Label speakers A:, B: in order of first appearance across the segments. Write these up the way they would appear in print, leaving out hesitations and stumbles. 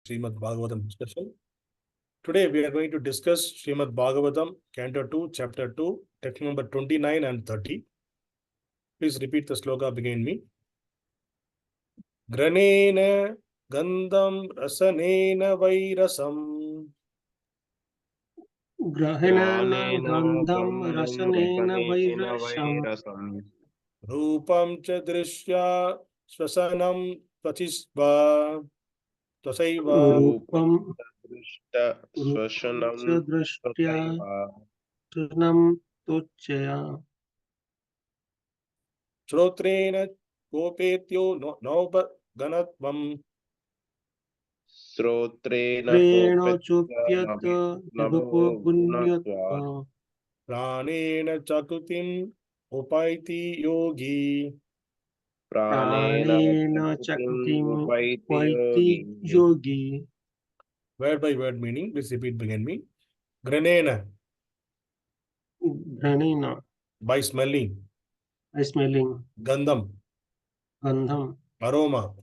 A: Srimad Bhagavatam discussion. Today we are going to discuss Srimad Bhagavatam, Canto 2, Chapter 2, text number 29 and 30. Please repeat the sloka behind me. Ghrāṇena gandhaṁ rasanena vairasam.
B: ghrāṇena gandhaṁ rasanena rasaṁ
A: rūpaṁ cha dṛṣṭyā śvasanam tvacaiva.
B: rūpaṁ dṛṣṭyā tvacā
A: śrotreṇa copetya nabho-guṇatvaṁ.
B: nabho-guṇatvaṁ
A: prāṇena cākūtim upaiti yogī.
B: prāṇena cākūtim upaiti yogī.
A: Word by word meaning. Please repeat behind me. Ghrāṇena,
B: ghrāṇena
A: by smelling.
B: by smelling.
A: Gandham,
B: gandhaṁ
A: aroma.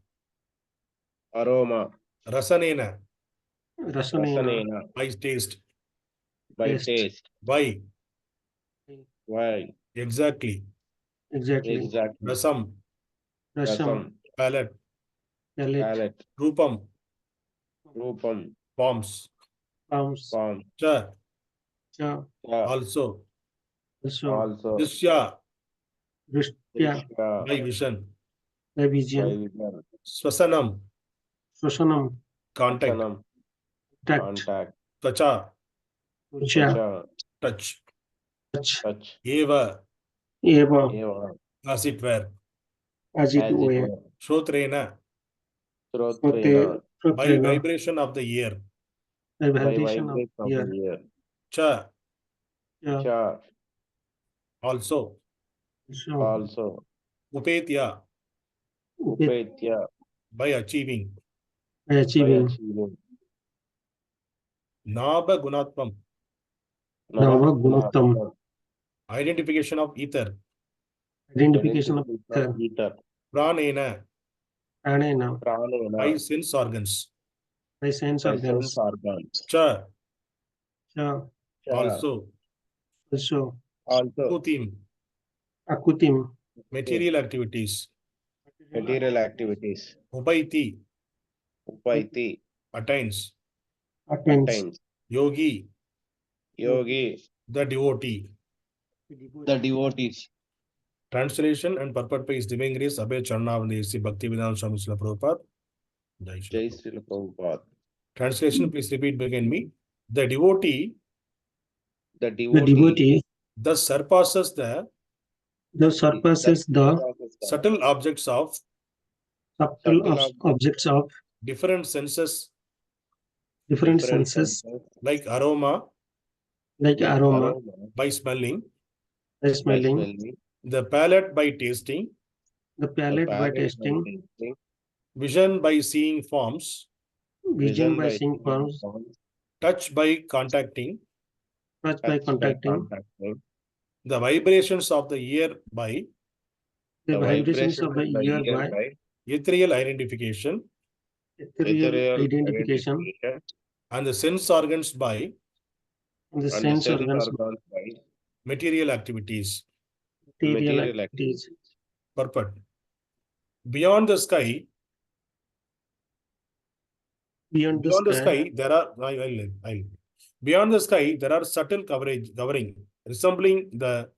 A: Rasanena,
B: rasanena
A: by taste.
B: taste.
A: By,
B: Why?
A: exactly. Rasam,
B: Rasam.
A: palate.
B: Palate.
A: Rūpam, palms.
B: Palms.
A: Cha,
B: Cha.
A: also.
B: Also.
A: dṛṣṭyā,
B: dṛṣṭyā
A: by vision.
B: by vision.
A: śvasanam,
B: śvasanam
A: contact.
B: contact.
A: tvacā, touch.
B: Touch.
A: Eva,
B: Eva
A: as it were.
B: as it were.
A: śrotreṇa, by
B: Śrotreṇa
A: vibration of the ear.
B: by vibration of ear.
A: Cha,
B: Cha.
A: also.
B: Also.
A: upetya,
B: Upetya
A: by achieving.
B: by achieving.
A: nabho-guṇatvaṁ,
B: nabho-guṇatvaṁ
A: identification of ether.
B: identification of ether.
A: prāṇena,
B: prāṇena
A: by sense organs.
B: by sense organs.
A: Cha,
B: Cha.
A: also.
B: Also.
A: ākūtim,
B: ākūtim
A: material activities. upaiti, attains.
B: attains.
A: yogī, the
B: devotees.
A: Translation and purport by His Divine Grace Abhay Charnavandi Sri Bhaktivedanta Swami Srila Prabhupada. Jai Srila Prabhupada. Translation, please repeat behind me. The devotee thus surpasses the subtle objects of different senses like aroma by smelling, the palate by tasting, vision by seeing forms, touch by contacting, the vibrations of the ear by ethereal identification, and the sense organs by material activities. Purport. Beyond the sky, there are subtle covering resembling the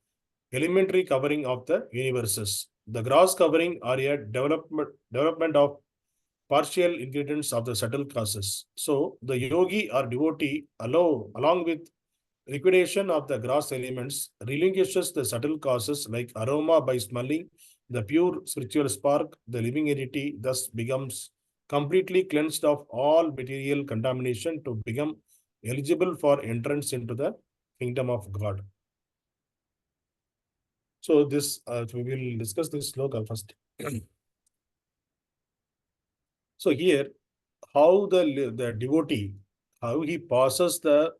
A: elementary covering of the universes. The gross covering are a development of partial ingredients of the subtle causes. So the yogi or devotee along with liquidation of the gross elements relinquishes the subtle causes like aroma by smelling the pure spiritual spark. The living entity thus becomes completely cleansed of all material contamination to become eligible for entrance into the kingdom of God. So this we will discuss this sloka first. So here, how the devotee, how he passes the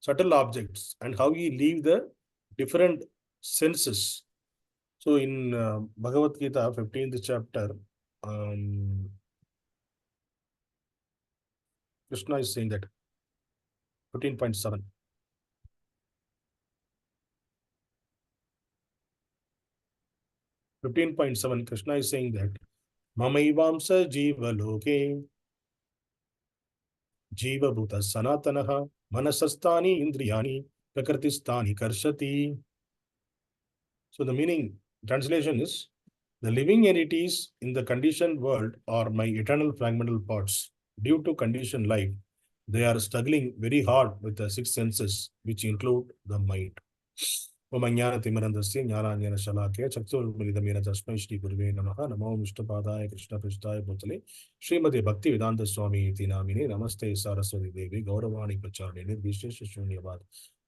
A: subtle objects and how he leave the different senses. So in Bhagavad Gita, 15th chapter, Krishna is saying that. 15.7. Krishna is saying that Mamaivamsa Jiva Loke Jiva Bhuta Sanatanaha Manasastani Indriyani Prakritistani Karshati. So the meaning, translation is, the living entities in the conditioned world are my eternal fragmental parts. Due to conditioned life, they are struggling very hard with the six senses, which include the mind. Om-Jnana-Timirandasya Jnana-Jnana-Shalakya Chakshurmilidamena Tasmai Shri Gurave Namaha Namo Vishnupadaya Krishna Prishthaya Bhutale Srimati Bhakti Vedanta Swami Iti Namine Namaste Saraswati Devi Gauravani Pracharine Vishesha Shunyavad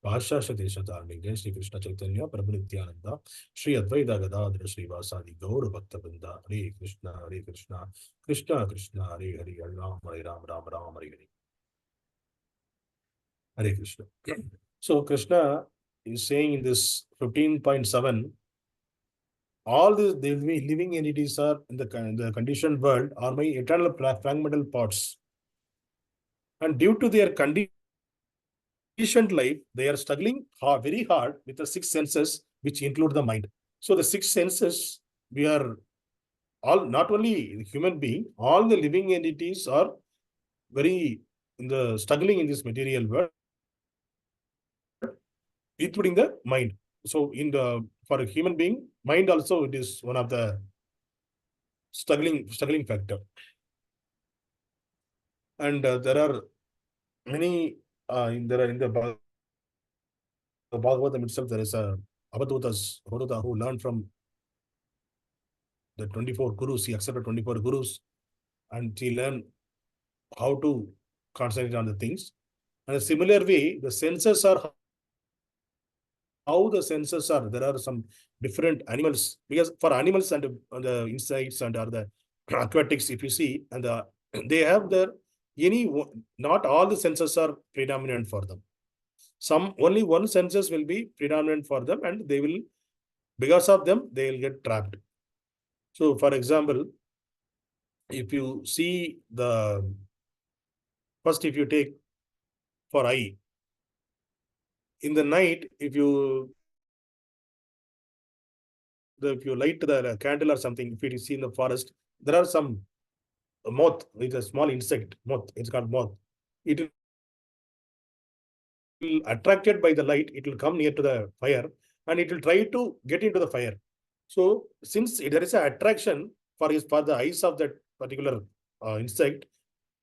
A: Bhashasha Deshatarninge Shri Krishna Chaitanya Prabhu Nityananda Shri Advaita Gadadhara Shri Vasadi Gaura Bhakta Vrinda Hare Krishna Hare Krishna Krishna Krishna Hare Hare Hare Ram Hare Ram Ram Ram Hare Hare Hare Krishna. So Krishna is saying in this 15.7, all the living entities are in the conditioned world are my eternal fragmental parts. And due to their conditioned life, they are struggling very hard with the six senses, which include the mind. So the six senses, we are all, not only human being, all the living entities are very struggling in this material world, including the mind. So for a human being, mind also, it is one of the struggling factor. And there are many in the Bhagavatam itself, there is a Avadhutas who learned from the 24 gurus. He accepted 24 gurus, and he learned how to concentrate on the things. And a similar way, the senses are how the senses are. There are some different animals, because for animals and the insects and the aquatics, if you see, and they have not all the senses are predominant for them. Only one senses will be predominant for them, and they will, because of them, they will get trapped. So, for example, if you see first, if you take for eye, in the night, if you light the candle or something, if you see in the forest, there are some moth. It's a small insect, moth. It's called moth. It will, attracted by the light, it will come near to the fire, and it will try to get into the fire. So since there is an attraction for the eyes of that particular insect,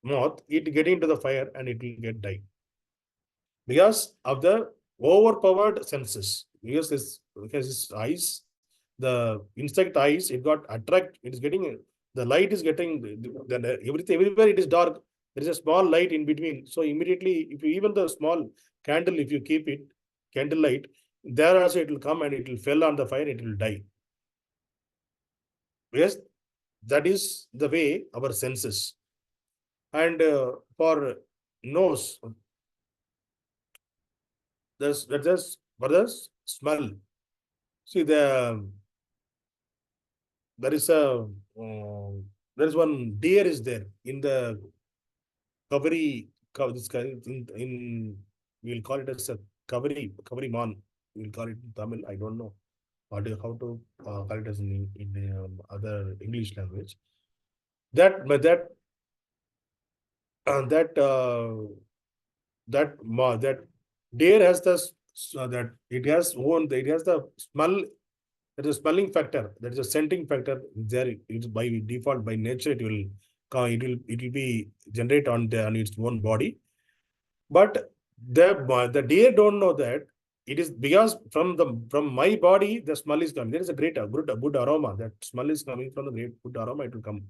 A: moth, it get into the fire and it will get die. Because of the overpowered senses. Because his eyes, the insect eyes, it got it is getting, the light is getting, everywhere it is dark, there is a small light in between. So immediately, if you, even the small candle, if you keep it, candle light, there also it will come and it will fall on the fire, it will die. Yes, that is the way our senses. And for nose, that's for the smell. See, there is one deer is there in the Kaveri, this guy in we'll call it as a Kaveri man. We'll call it in Tamil. I don't know how to call it as in other English language. That deer has the it has the smell. That is a smelling factor. That is a scenting factor. There, it's by default, by nature, it will be generate on its own body. But the deer don't know that it is because from my body the smell is coming. There is a good aroma. That smell is coming from the great good aroma. It will come.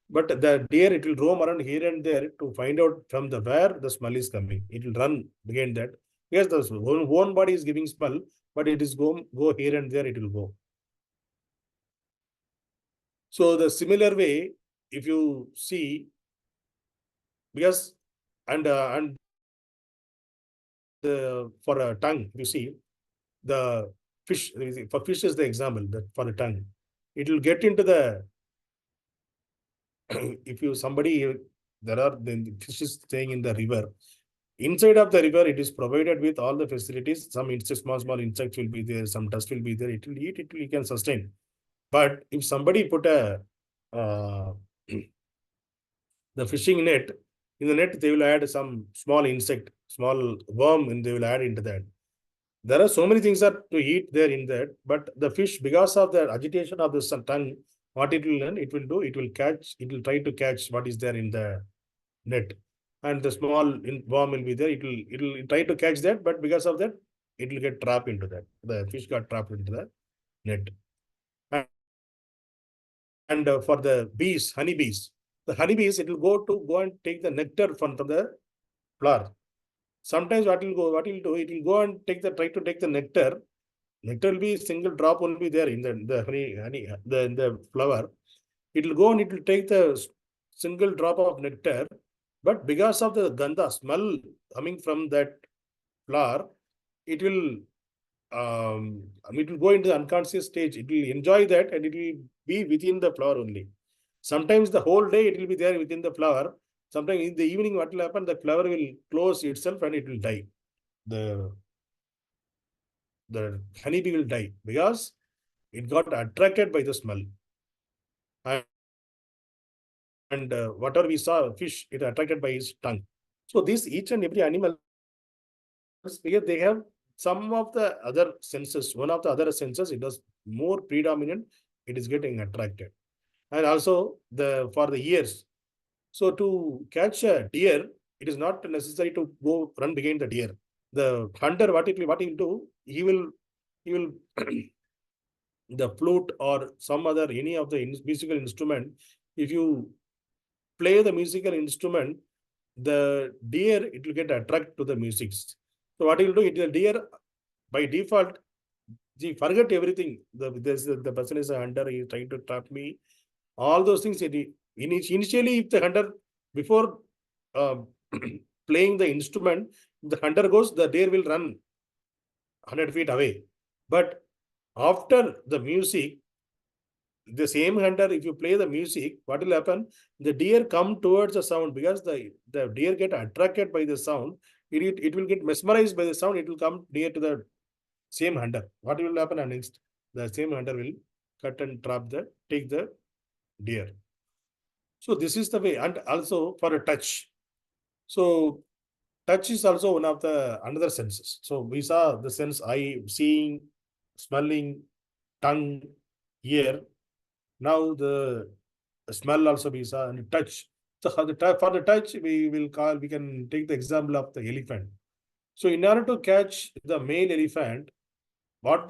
A: But the deer, it will roam around here and there to find out from where the smell is coming. It will run behind that. Yes, the own body is giving smell, but it is go here and there, it will go. So the similar way, if you see, because for a tongue, you see, the fish, for fish is the example, that for the tongue, it will get into the if you somebody the fish is staying in the river. Inside of the river, it is provided with all the facilities. Some insects, small insects will be there. Some dust will be there. It will eat. It can sustain. But if somebody put a the fishing net, in the net they will add some small insect, small worm, and they will add into that. There are so many things that to eat there in that, but the fish, because of the agitation of the tongue, what it will learn, it will do, it will try to catch what is there in the net. And the small worm will be there, it will try to catch that, but because of that, it will get trapped into that. The fish got trapped into the net. And for the bees, honeybees, the honeybees, it will go and take the nectar from the flower. Sometimes what it will do, it will go and try to take the nectar. Nectar will be single drop will be there in the honey in the flower. It will go and it will take the single drop of nectar, but because of the gandha smell coming from that flower, it will go into the unconscious stage. It will enjoy that and it will be within the flower only. Sometimes the whole day it will be there within the flower. Sometimes in the evening, what will happen? The flower will close itself and it will die. The honeybee will die because it got attracted by the smell. And whatever we saw, fish, it attracted by his tongue. So this each and every animal, because they have some of the other senses, one of the other senses, it is more predominant, it is getting attracted. And also for the ears. So to catch a deer, it is not necessary to go run behind the deer. The hunter, what he will do, he will the flute or some other any of the musical instrument. If you play the musical instrument, the deer, it will get attracted to the music. So what he will do, the deer by default, he forget everything. The person is a hunter, he is trying to trap me. All those things. Initially, if the hunter, before playing the instrument, the hunter goes, the deer will run 100 feet away. But after the music, the same hunter, if you play the music, what will happen? The deer come towards the sound because the deer get attracted by the sound. It will get mesmerized by the sound. It will come near to the same hunter. What will happen next? The same hunter will cut and take the deer. So this is the way. And also for a touch. So touch is also one of the another senses. So we saw the sense eye, seeing, smelling, tongue, ear. Now the smell also we saw, and touch. So for the touch, we can take the example of the elephant. So in order to catch the male elephant, what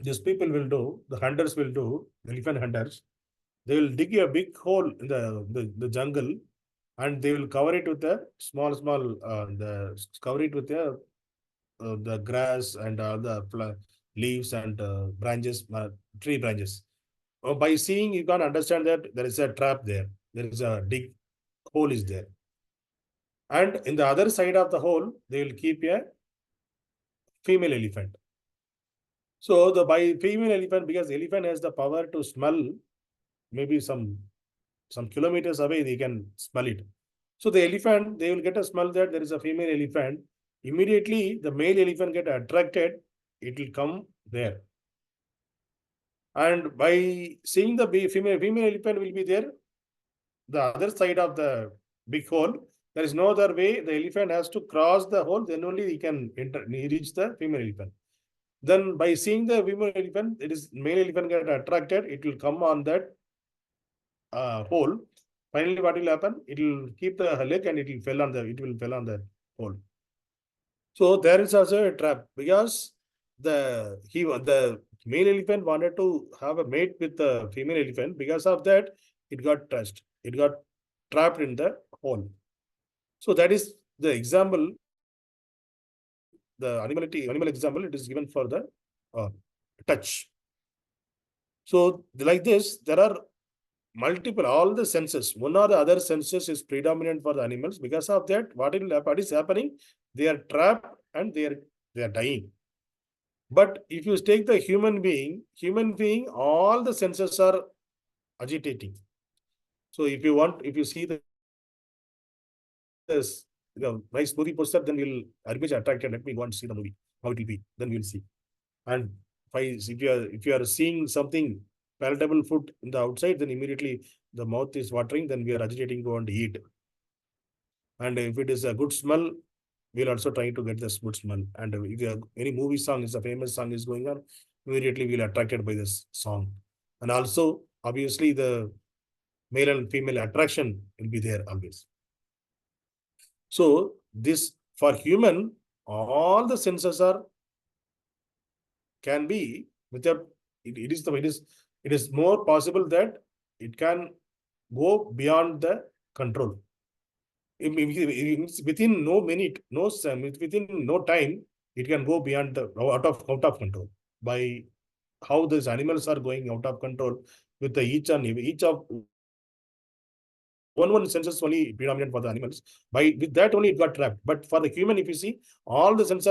A: these people will do, the hunters will do, elephant hunters, they will dig a big hole in the jungle, and they will cover it with a small cover it with the grass and the leaves and branches, tree branches. By seeing, you can understand that there is a trap there. There is a dig hole is there. And in the other side of the hole, they will keep a female elephant. So by female elephant, because elephant has the power to smell, maybe some kilometers away, they can smell it. So the elephant, they will get a smell that there is a female elephant. Immediately, the male elephant get attracted, it will come there. And by seeing the female elephant will be there, the other side of the big hole, there is no other way. The elephant has to cross the hole, then only he can reach the female elephant. Then by seeing the female elephant, it is male elephant get attracted, it will come on that hole. Finally, what will happen? It will keep the leg and it will fell on the hole. So there is also a trap because the male elephant wanted to have a mate with the female elephant. Because of that, it got touched. It got trapped in the hole. So that is the example. The animal example, it is given for the touch. So like this, there are multiple, all the senses. One or the other senses is predominant for the animals. Because of that, what is happening? They are trapped and they are dying. But if you take the human being, all the senses are agitating. So if you see this nice movie poster, then we'll be attracted. Let me go and see the movie, how it will be. Then we'll see. And if you are seeing something palatable food in the outside, then immediately the mouth is watering, then we are agitating to go and eat. And if it is a good smell, we'll also try to get this good smell. And if any movie song is a famous song is going on, immediately we'll attracted by this song. And also, obviously, the male and female attraction will be there always. So this for human, all the senses are can be without it is more possible that it can go beyond the control. Within no minute, within no time, it can go beyond the out of control by how these animals are going out of control with the each of one senses only predominant for the animals. With that only it got trapped. But for the human, if you see, all the senses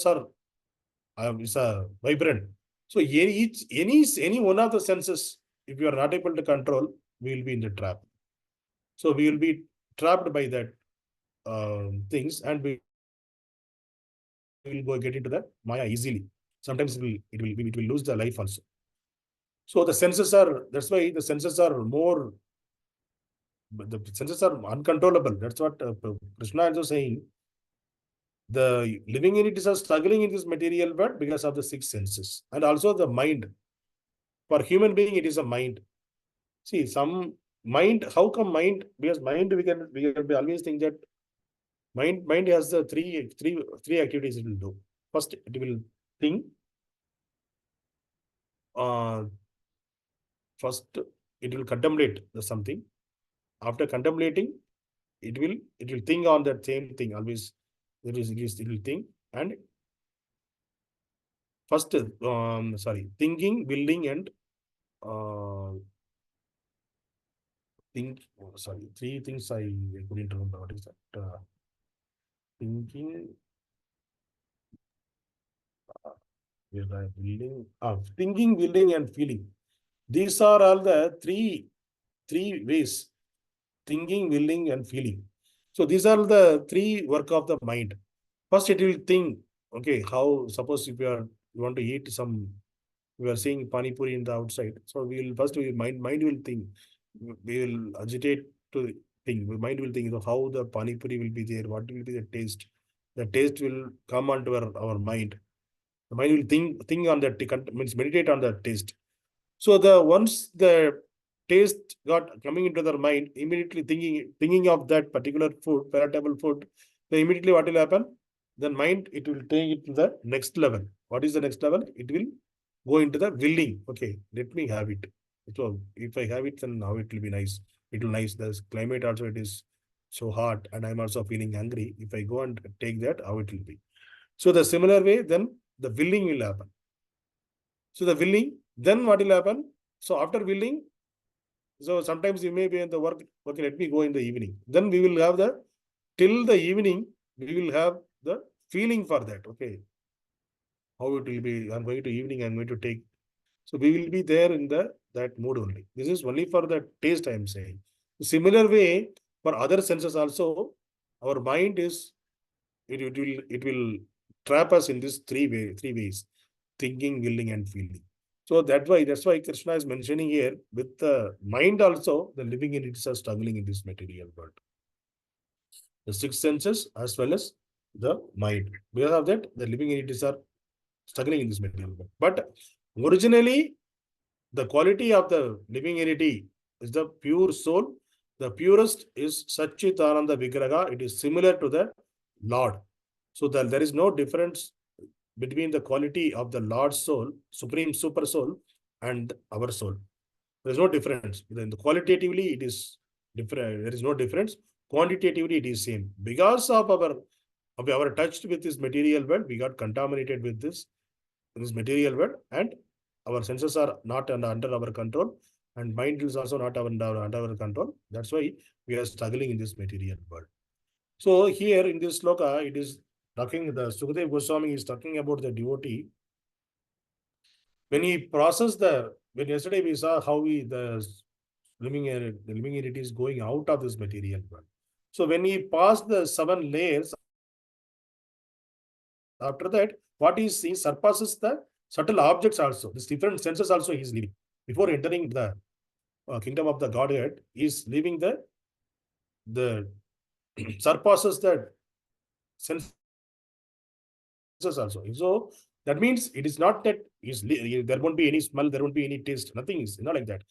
A: are it's a vibrant. So any one of the senses, if you are not able to control, we will be in the trap. So we will be trapped by that things, and we will go get into the Maya easily. Sometimes it will lose the life also. So the senses are, that's why the senses are more, the senses are uncontrollable. That's what Krishna is also saying. The living entities are struggling in this material world because of the six senses and also the mind. For human being, it is a mind. See, some mind, how come mind? Because mind, we can always think that mind has the three activities it will do. First, it will think. First, it will contemplate the something. After contemplating, it will think on that same thing always. It will think. And first, thinking, building, and three things I couldn't remember. What is that? Thinking, thinking, building, and feeling. These are all the three ways: thinking, willing, and feeling. So these are the three work of the mind. First, it will think. Okay, how suppose if you want to eat some, we are seeing pani puri in the outside. So mind will think. We will agitate to think. Mind will think how the pani puri will be there. What will be the taste? The taste will come onto our mind. The mind will think on that, means meditate on that taste. So once the taste got coming into their mind, immediately thinking of that particular food, palatable food, then immediately what will happen? Then mind, it will take it to the next level. What is the next level? It will go into the willing. Okay, let me have it. So if I have it, then now it will be nice. It will nice. The climate also, it is so hot, and I'm also feeling hungry. If I go and take that, how it will be. So the similar way, then the willing will happen. So the willing, then what will happen? So after willing, so sometimes you may be in the work, okay, let me go in the evening. Then we will have till the evening, we will have the feeling for that. Okay, how it will be, I'm going to evening, I'm going to take. So we will be there in that mood only. This is only for the taste, I am saying. Similar way, for other senses also, our mind is, it will trap us in this three ways: thinking, willing, and feeling. So that's why Krishna is mentioning here, with the mind also, the living entities are struggling in this material world. The six senses as well as the mind. Because of that, the living entities are struggling in this material world. But originally, the quality of the living entity is the pure soul. The purest is Satchitananda Vigraha. It is similar to the Lord. So there is no difference between the quality of the Lord's soul, supreme super soul, and our soul. There is no difference. Then qualitatively, it is different. There is no difference. Quantitatively, it is same. Because of our touch with this material world, we got contaminated with this material world, and our senses are not under our control, and mind is also not under our control. That's why we are struggling in this material world. So here in this sloka, it is talking, the Sukadeva Goswami is talking about the devotee. When he processed when yesterday we saw how the living entity is going out of this material world. So when he passed the 7 layers, after that, what he sees surpasses the subtle objects also. These different senses also he is living. Before entering the kingdom of the Godhead, he is leaving the surpasses the senses also. So that means it is not that there won't be any smell, there won't be any taste, nothing is not like that.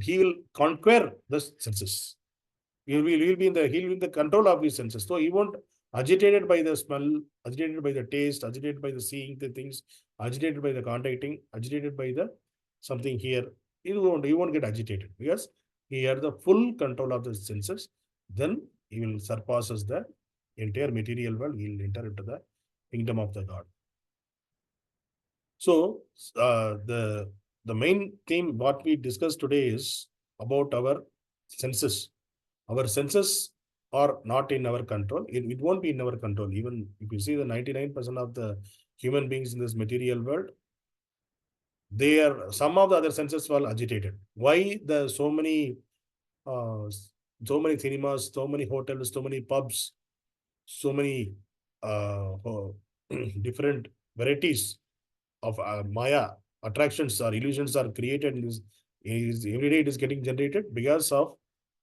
A: He will conquer the senses. He will be in the control of his senses. So he won't agitated by the smell, agitated by the taste, agitated by the seeing the things, agitated by the contacting, agitated by the something here. He won't get agitated because he had the full control of the senses. Then he will surpasses the entire material world. He will enter into the kingdom of the God. So the main theme what we discussed today is about our senses. Our senses are not in our control. It won't be in our control. Even if you see the 99% of the human beings in this material world, some of the other senses were agitated. Why the so many cinemas, so many hotels, so many pubs, so many different varieties of Maya attractions or illusions are created in this. Every day it is getting generated because of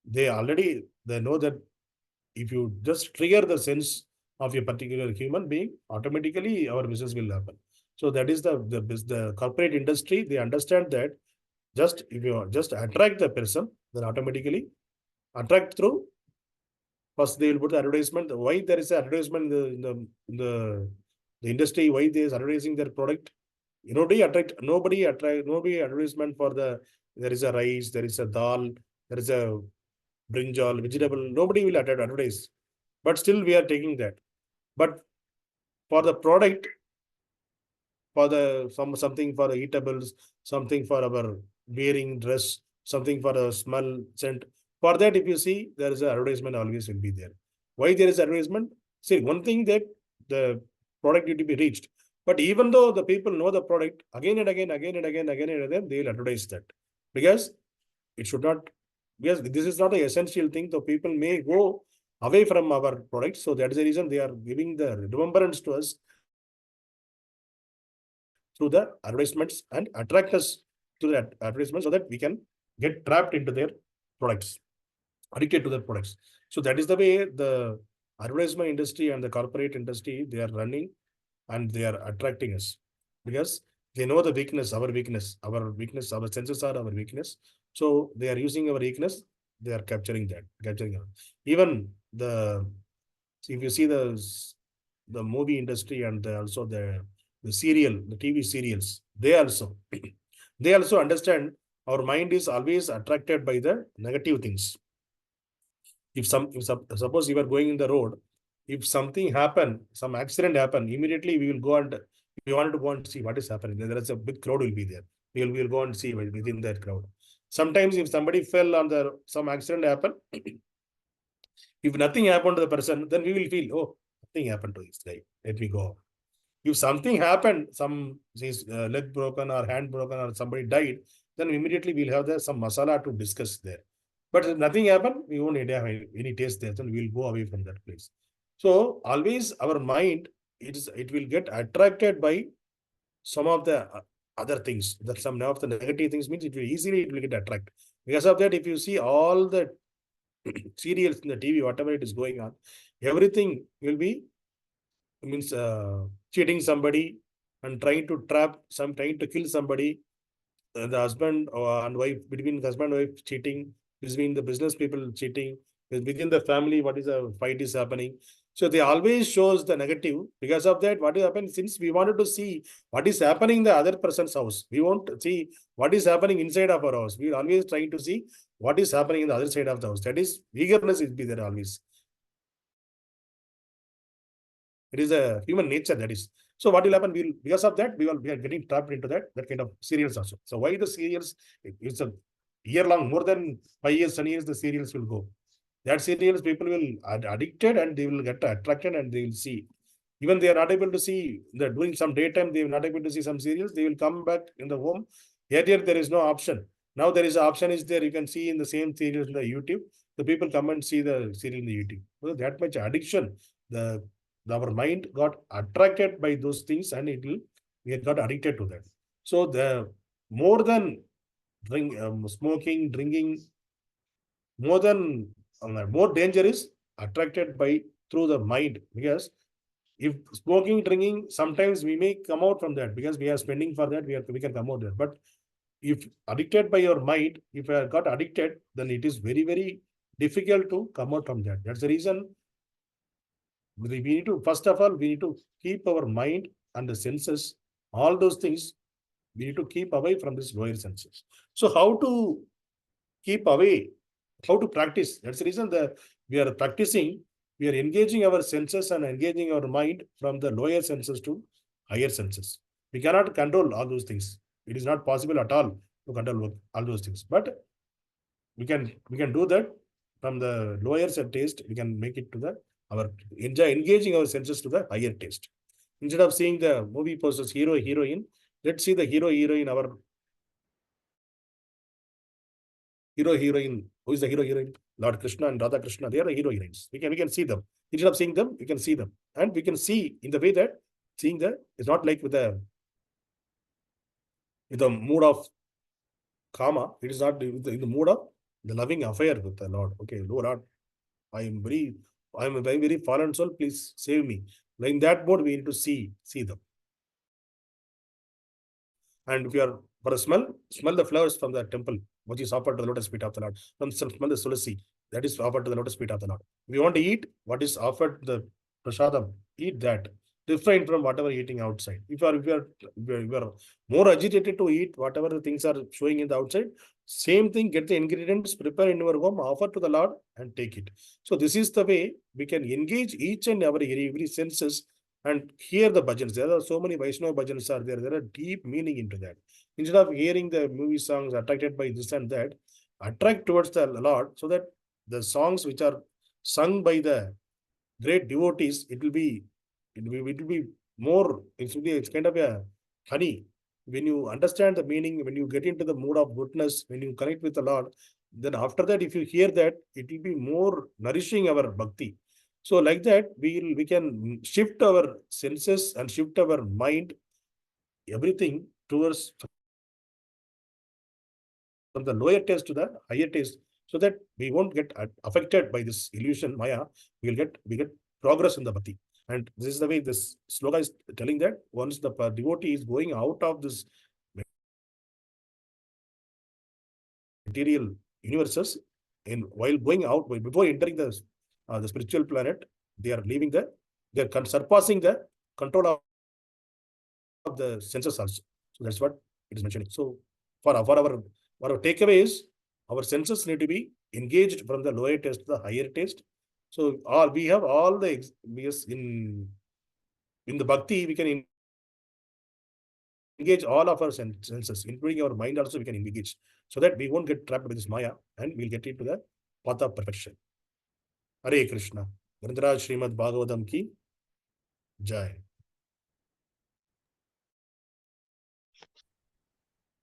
A: they know that if you just trigger the sense of a particular human being, automatically our business will happen. So that is the corporate industry. They understand that if you just attract the person, then automatically attract through. First, they will put the advertisement. Why there is an advertisement in the industry? Why they is advertising their product? Nobody advertisement for there is a rice, there is a dal, there is a brinjal, vegetable. Nobody will advertise. But still we are taking that. But for the product, for something for the eatables, something for our wearing dress, something for a smell, scent. For that, if you see, there is an advertisement always will be there. Why there is advertisement? See, one thing that the product need to be reached. But even though the people know the product, again and again, they will advertise that. Because it should not, because this is not an essential thing. So people may go away from our product. So that is the reason they are giving the remembrance to us through the advertisements and attract us to the advertisements so that we can get trapped into their products, addicted to their products. So that is the way the advertisement industry and the corporate industry, they are running and they are attracting us because they know the weakness, our senses are our weakness. So they are using our weakness, they are capturing that. Even if you see the movie industry and also the TV serials, they also understand our mind is always attracted by the negative things. Suppose you are going in the road, if something happen, some accident happen, immediately we wanted to go and see what is happening. There is a big crowd will be there. We will go and see within that crowd. Sometimes if somebody fell on some accident happen, if nothing happened to the person, then we will feel, oh, nothing happened to this guy. Let me go. If something happened, his leg broken or hand broken or somebody died, then immediately we'll have some masala to discuss there. But if nothing happened, we won't have any taste there, then we'll go away from that place. So always our mind, it will get attracted by some of the other things. That some of the negative things means it will get attracted. Because of that, if you see all the serials in the TV, whatever it is going on, everything will be cheating somebody and trying to kill somebody. The husband and wife, between the husband and wife cheating, between the business people cheating, within the family, what is a fight is happening. So they always shows the negative. Because of that, what will happen, since we wanted to see what is happening in the other person's house, we won't see what is happening inside of our house. We are always trying to see what is happening in the other side of the house. That is, eagerness will be there always. It is a human nature, that is. So what will happen? Because of that, we are getting trapped into that kind of serials also. So why the serials? It's a year long, more than 5 years, 10 years, the serials will go. That serials, people will addicted and they will get attracted and they will see. Even they are not able to see, they're doing some daytime, they will not able to see some serials, they will come back in the home. Earlier, there is no option. Now there is an option is there. You can see in the same serial in the YouTube. The people come and see the serial in the YouTube. So that much addiction. Our mind got attracted by those things, and we got addicted to that. So the more than smoking, drinking, more danger is attracted by through the mind, because if smoking, drinking, sometimes we may come out from that because we are spending for that, we can come out there. But if addicted by your mind, if you have got addicted, then it is very, very difficult to come out from that. That's the reason we need to, first of all, we need to keep our mind and the senses, all those things, we need to keep away from these lower senses. So how to keep away, how to practice? That's the reason that we are practicing, we are engaging our senses and engaging our mind from the lower senses to higher senses. We cannot control all those things. It is not possible at all to control all those things. But we can do that from the lower taste. We can make it to the engaging our senses to the higher taste. Instead of seeing the movie posters, hero, heroine, let's see the hero, heroine, our hero, heroine. Who is the hero, heroine? Lord Krishna and Radha Krishna. They are the hero, heroines. We can see them. Instead of seeing them, we can see them. And we can see in the way that seeing the is not like with the mood of kama. It is not in the mood of the loving affair with the Lord. Okay, Lord, I am very fallen soul. Please save me. In that mode, we need to see them. And if you are for a smell the flowers from the temple, which is offered to the lotus feet of the Lord. Smell the tulsi, that is offered to the lotus feet of the Lord. If you want to eat what is offered the prasadam, eat that. Refrain from whatever eating outside. If you are more agitated to eat whatever the things are showing in the outside, same thing, get the ingredients, prepare in your home, offer to the Lord and take it. So this is the way we can engage each and every senses and hear the bhajans. There are so many Vaisnava bhajans are there. There are deep meaning into that. Instead of hearing the movie songs attracted by this and that, attract towards the Lord, so that the songs which are sung by the great devotees, it will be more, it's kind of a honey. When you understand the meaning, when you get into the mood of goodness, when you connect with the Lord, then after that, if you hear that, it will be more nourishing our bhakti. So like that, we can shift our senses and shift our mind, everything towards from the lower taste to the higher taste, so that we won't get affected by this illusion, Maya. We get progress in the bhakti. And this is the way this sloka is telling that once the devotee is going out of this material universes, while going out, before entering the spiritual planet, they are leaving they are surpassing the control of the senses also. So that's what it is mentioning. So for our takeaway is, our senses need to be engaged from the lower taste to the higher taste. So we have all the in the bhakti, we can engage all of our senses, including our mind also we can engage, so that we won't get trapped by this Maya and we'll get into the path of perfection. Hare Krishna. Grantaraj Srimad Bhagavatam ki Jai.